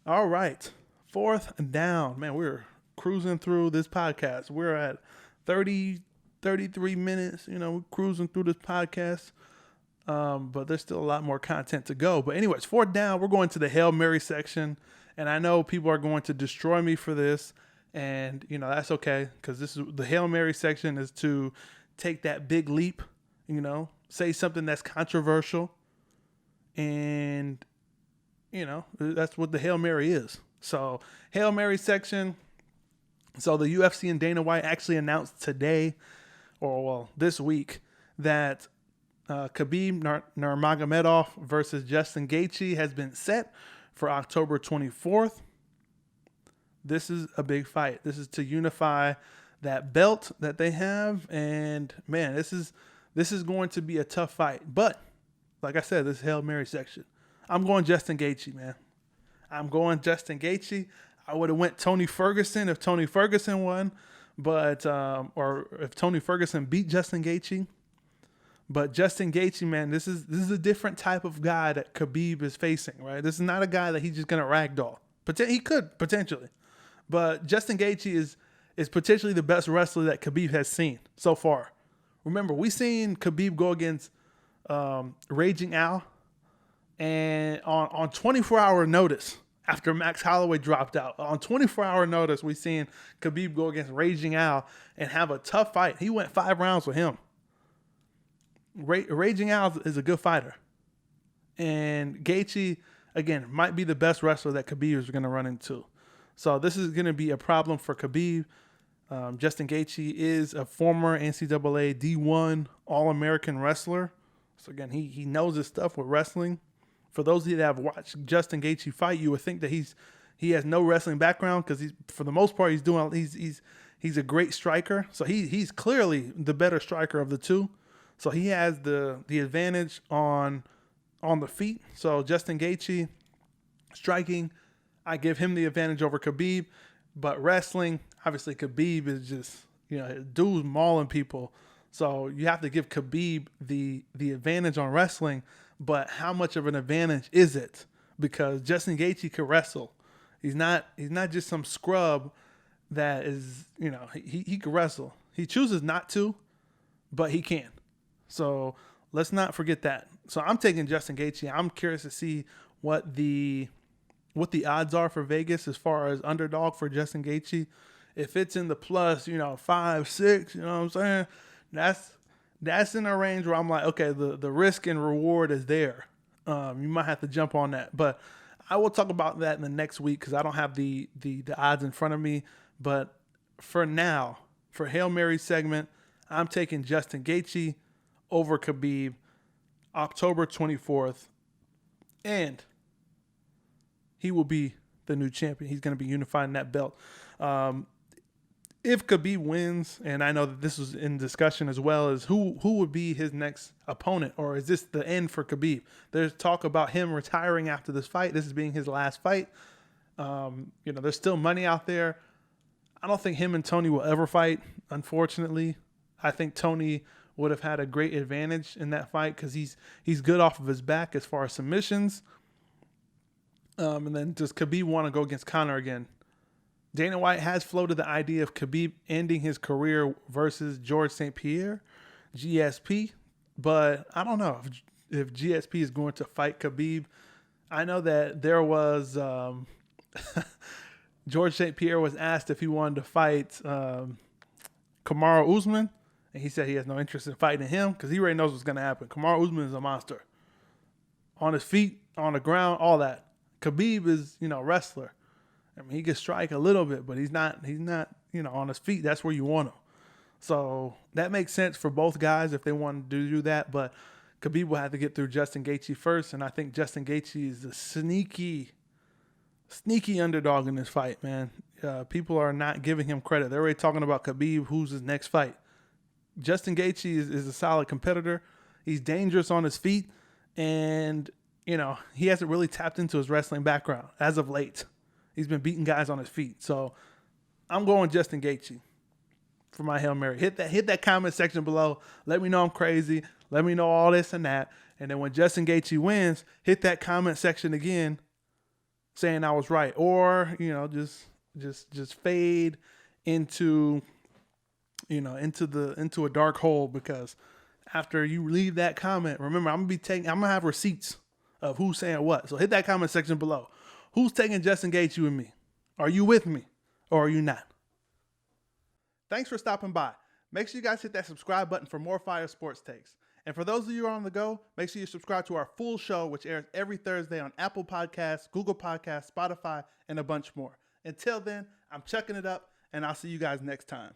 All right. Fourth down. Man, we're cruising through this podcast. We're at 30, 33 minutes. We're cruising through this podcast. But there's still a lot more content to go. But anyways, fourth down, we're going to the Hail Mary section. And I know people are going to destroy me for this. And, that's okay. Because this is the Hail Mary section is to take that big leap, say something that's controversial. And that's what the Hail Mary is. So, Hail Mary section. So, the UFC and Dana White actually announced today, this week, that Khabib Nurmagomedov versus Justin Gaethje has been set for October 24th. This is a big fight. This is to unify that belt that they have. And, man, this is going to be a tough fight. But, like I said, this is Hail Mary section. I'm going Justin Gaethje, man. I'm going Justin Gaethje. I would have went Tony Ferguson if Tony Ferguson won, but or if Tony Ferguson beat Justin Gaethje. But Justin Gaethje, man, this is a different type of guy that Khabib is facing, right? This is not a guy that he's just gonna ragdoll. He could potentially, but Justin Gaethje is potentially the best wrestler that Khabib has seen so far. Remember, we seen Khabib go against Raging Al. And on 24-hour notice, after Max Holloway dropped out, on 24-hour notice, we seen Khabib go against Raging Al and have a tough fight. He went 5 rounds with him. Raging Al is a good fighter. And Gaethje, again, might be the best wrestler that Khabib is going to run into. So this is going to be a problem for Khabib. Justin Gaethje is a former NCAA D1 All-American wrestler. So again, he knows his stuff with wrestling. For those of you that have watched Justin Gaethje fight, you would think that he has no wrestling background because for the most part he's a great striker. So he's clearly the better striker of the two. So he has the advantage on the feet. So Justin Gaethje striking, I give him the advantage over Khabib. But wrestling, obviously Khabib is just dude's mauling people. So you have to give Khabib the advantage on wrestling. But how much of an advantage is it? Because Justin Gaethje can wrestle. He's not just some scrub that is, he can wrestle. He chooses not to, but he can. So let's not forget that. So I'm taking Justin Gaethje. I'm curious to see what the odds are for Vegas as far as underdog for Justin Gaethje. If it's in the plus, 5, 6, you know what I'm saying? That's in a range where I'm like, okay, the risk and reward is there. You might have to jump on that. But I will talk about that in the next week because I don't have the odds in front of me. But for now, for Hail Mary segment, I'm taking Justin Gaethje over Khabib October 24th. And he will be the new champion. He's going to be unifying that belt. If Khabib wins, and I know that this was in discussion as well, is who would be his next opponent, or is this the end for Khabib? There's talk about him retiring after this fight. This is being his last fight. There's still money out there. I don't think him and Tony will ever fight, unfortunately. I think Tony would have had a great advantage in that fight because he's good off of his back as far as submissions. And then does Khabib want to go against Conor again? Dana White has floated the idea of Khabib ending his career versus George St. Pierre, GSP, but I don't know if GSP is going to fight Khabib. I know that there was George St. Pierre was asked if he wanted to fight Kamaru Usman, and he said he has no interest in fighting him because he already knows what's going to happen. Kamaru Usman is a monster. On his feet, on the ground, all that. Khabib is, wrestler. I mean, he can strike a little bit, but he's not, on his feet. That's where you want him. So that makes sense for both guys if they want to do that. But Khabib will have to get through Justin Gaethje first. And I think Justin Gaethje is a sneaky underdog in this fight, man. People are not giving him credit. They're already talking about Khabib, who's his next fight. Justin Gaethje is a solid competitor. He's dangerous on his feet. And, he hasn't really tapped into his wrestling background as of late. He's been beating guys on his feet. So I'm going Justin Gaethje for my Hail Mary. Hit that comment section below. Let me know I'm crazy. Let me know all this and that. And then when Justin Gaethje wins, hit that comment section again. saying I was right, or just fade into into a dark hole, because after you leave that comment, remember, I'm gonna have receipts of who's saying what. So hit that comment section below. Who's taking Justin Gaethje with me? Are you with me or are you not? Thanks for stopping by. Make sure you guys hit that subscribe button for more fire sports takes. And for those of you who are on the go, make sure you subscribe to our full show, which airs every Thursday on Apple Podcasts, Google Podcasts, Spotify, and a bunch more. Until then, I'm chucking it up, and I'll see you guys next time.